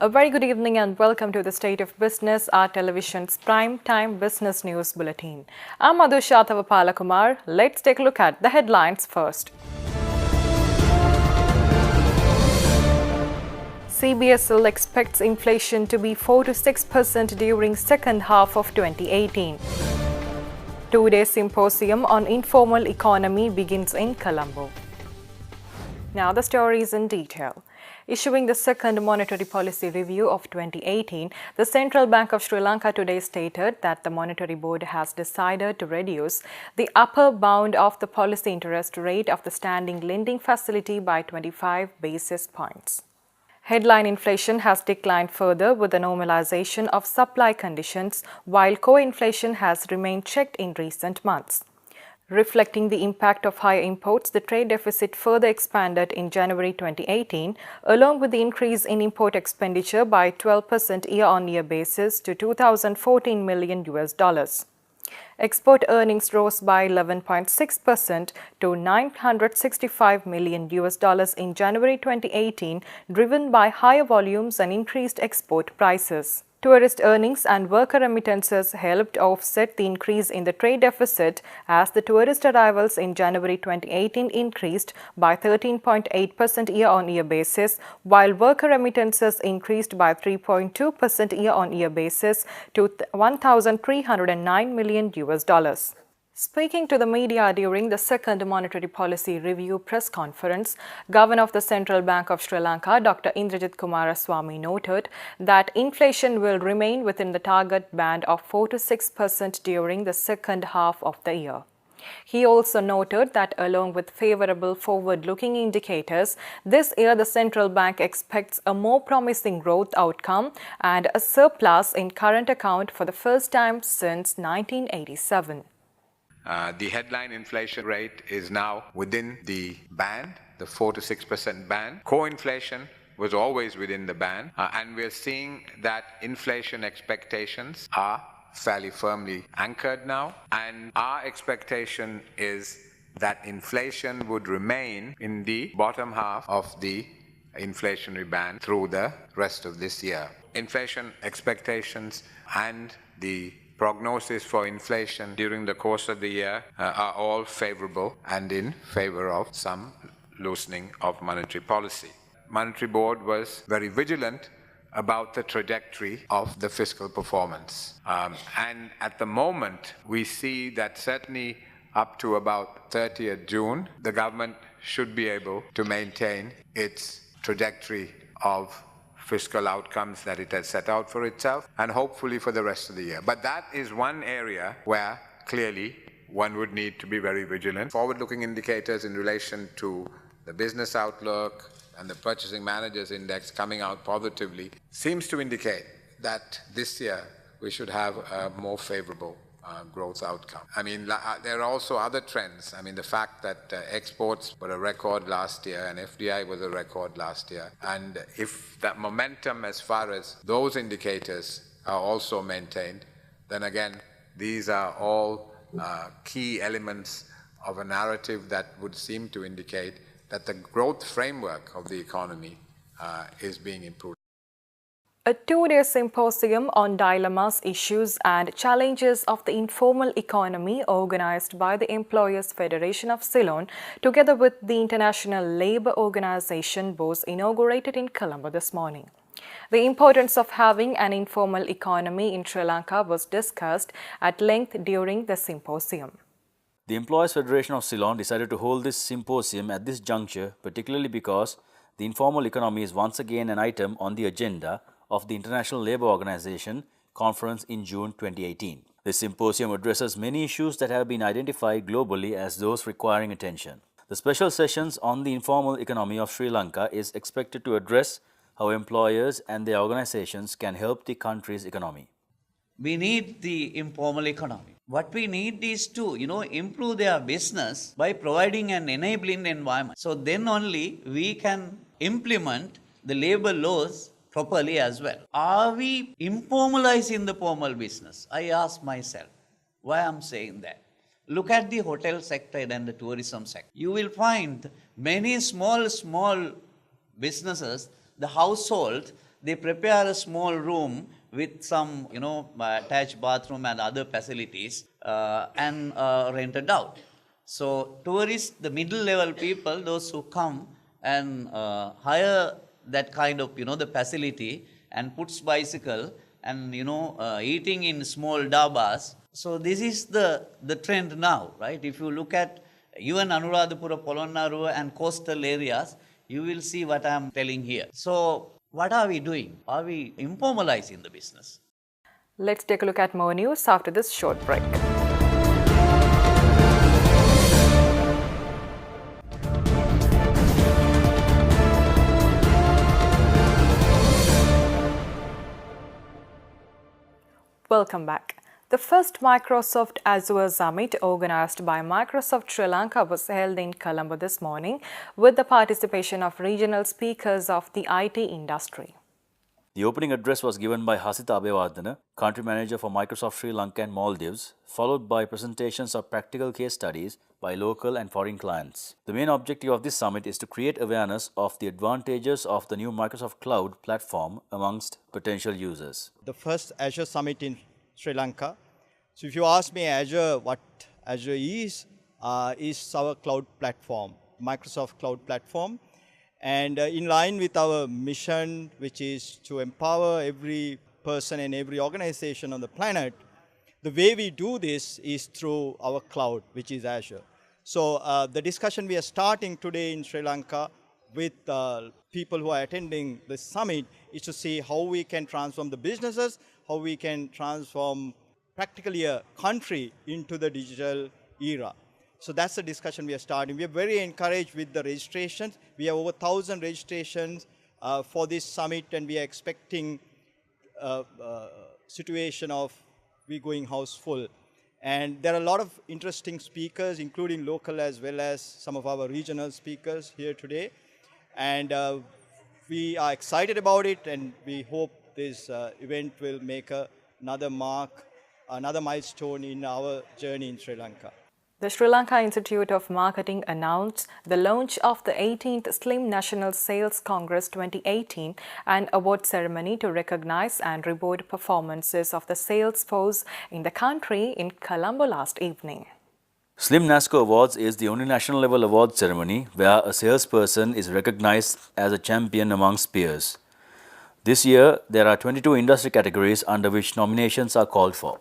A very good evening and welcome to the State of Business, our television's prime time business news bulletin. I'm Madhusha Palakumar. Let's take a look at the headlines first. CBSL expects inflation to be 4 to 6% during second half of 2018. Two-day symposium on informal economy begins in Colombo. Now the stories in detail. Issuing the second monetary policy review of 2018, the Central Bank of Sri Lanka today stated that the Monetary Board has decided to reduce the upper bound of the policy interest rate of the standing lending facility by 25 basis points. Headline inflation has declined further with the normalization of supply conditions, while core inflation has remained checked in recent months. Reflecting the impact of higher imports, the trade deficit further expanded in January 2018, along with the increase in import expenditure by 12% year-on-year basis to $2,014 million. Export earnings rose by 11.6% to $965 million in January 2018, driven by higher volumes and increased export prices. Tourist earnings and worker remittances helped offset the increase in the trade deficit as the tourist arrivals in January 2018 increased by 13.8% year-on-year basis, while worker remittances increased by 3.2% year-on-year basis to $1,309 million. Speaking to the media during the second monetary policy review press conference, Governor of the Central Bank of Sri Lanka, Dr. Indrajit Kumaraswamy, noted that inflation will remain within the target band of 4 to 6% during the second half of the year. He also noted that along with favorable forward-looking indicators, this year the central bank expects a more promising growth outcome and a surplus in current account for the first time since 1987. The headline inflation rate is now within the band, the 4 to 6% band. Core inflation was always within the band, and we're seeing that inflation expectations are fairly firmly anchored now. And our expectation is that inflation would remain in the bottom half of the inflationary band through the rest of this year. Inflation expectations and the prognosis for inflation during the course of the year are all favorable and in favor of some loosening of monetary policy. Monetary Board was very vigilant about the trajectory of the fiscal performance. And at the moment, we see that certainly up to about 30th June, the government should be able to maintain its trajectory of fiscal outcomes that it has set out for itself, and hopefully for the rest of the year. But that is one area where clearly one would need to be very vigilant. Forward-looking indicators in relation to the business outlook and the purchasing managers index coming out positively seems to indicate that this year we should have a more favorable growth outcome. I mean, there are also other trends. I mean, the fact that exports were a record last year and FDI was a record last year. And if that momentum as far as those indicators are also maintained, then again, these are all key elements of a narrative that would seem to indicate that the growth framework of the economy is being improved. A two-day symposium on dilemmas, issues and challenges of the informal economy organized by the Employers Federation of Ceylon together with the International Labour Organization was inaugurated in Colombo this morning. The importance of having an informal economy in Sri Lanka was discussed at length during the symposium. The Employers Federation of Ceylon decided to hold this symposium at this juncture, particularly because the informal economy is once again an item on the agenda of the International Labour Organization conference in June 2018. This symposium addresses many issues that have been identified globally as those requiring attention. The special sessions on the informal economy of Sri Lanka is expected to address how employers and their organizations can help the country's economy. We need the informal economy. What we need is to, improve their business by providing an enabling environment. So then only we can implement the labor laws properly as well. Are we informalizing the formal business? I ask myself why I'm saying that. Look at the hotel sector and the tourism sector. You will find many small businesses, the household, they prepare a small room with some, attached bathroom and other facilities and rent it out. So tourists, the middle level people, those who come and hire that kind of, the facility and puts bicycle and, eating in small dabas. So this is the trend now, right? If you look at even Anuradhapura, Polonnaru and coastal areas, you will see what I am telling here. So what are we doing? Are we informalizing the business? Let's take a look at more news after this short break. Welcome back. The first Microsoft Azure Summit organized by Microsoft Sri Lanka was held in Colombo this morning with the participation of regional speakers of the IT industry. The opening address was given by Hasita Abewardana, Country Manager for Microsoft Sri Lanka and Maldives, followed by presentations of practical case studies by local and foreign clients. The main objective of this summit is to create awareness of the advantages of the new Microsoft Cloud platform amongst potential users. The first Azure Summit in Sri Lanka. So if you ask me what Azure is our cloud platform, Microsoft Cloud Platform. And in line with our mission, which is to empower every person and every organization on the planet, the way we do this is through our cloud, which is Azure. So the discussion we are starting today in Sri Lanka with people who are attending the summit is to see how we can transform the businesses, how we can transform practically a country into the digital era. So that's the discussion we are starting. We are very encouraged with the registrations. We have over 1,000 registrations for this summit, and we are expecting a situation of we going house full. And there are a lot of interesting speakers, including local as well as some of our regional speakers here today. And we are excited about it, and we hope this event will make another milestone in our journey in Sri Lanka. The Sri Lanka Institute of Marketing announced the launch of the 18th Slim National Sales Congress 2018 and award ceremony to recognize and reward performances of the sales force in the country in Colombo last evening. Slim NASCO Awards is the only national level award ceremony where a salesperson is recognized as a champion amongst peers. This year, there are 22 industry categories under which nominations are called for.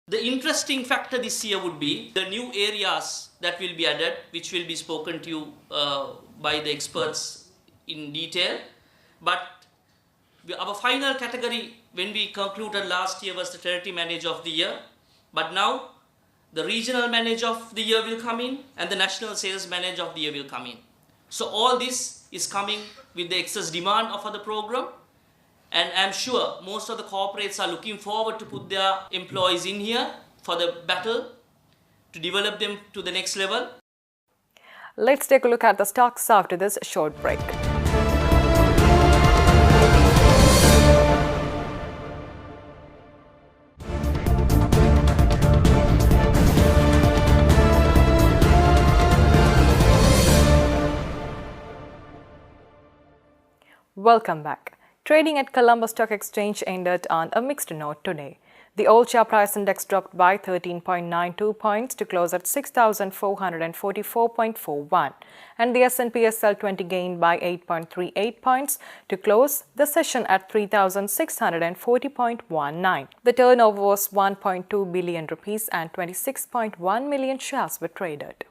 The interesting factor this year would be the new areas that will be added, which will be spoken to you by the experts in detail. But our final category, when we concluded last year, was the Territory Manager of the Year. But now, the Regional Manager of the Year will come in and the National Sales Manager of the Year will come in. So all this is coming with the excess demand of the program. And I'm sure most of the corporates are looking forward to put their employees in here for the battle to develop them to the next level. Let's take a look at the stocks after this short break. Welcome back. Trading at Colombo Stock Exchange ended on a mixed note today. The all-share price index dropped by 13.92 points to close at 6,444.41, and the S&P SL 20 gained by 8.38 points to close the session at 3,640.19. The turnover was 1.2 billion rupees and 26.1 million shares were traded.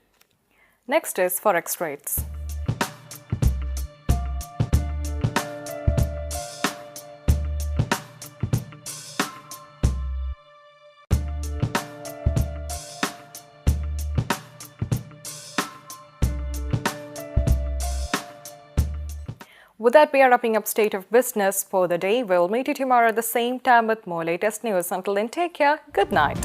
Next is Forex rates. With that, we are wrapping up State of Business for the day. We'll meet you tomorrow at the same time with more latest news. Until then, take care. Good night.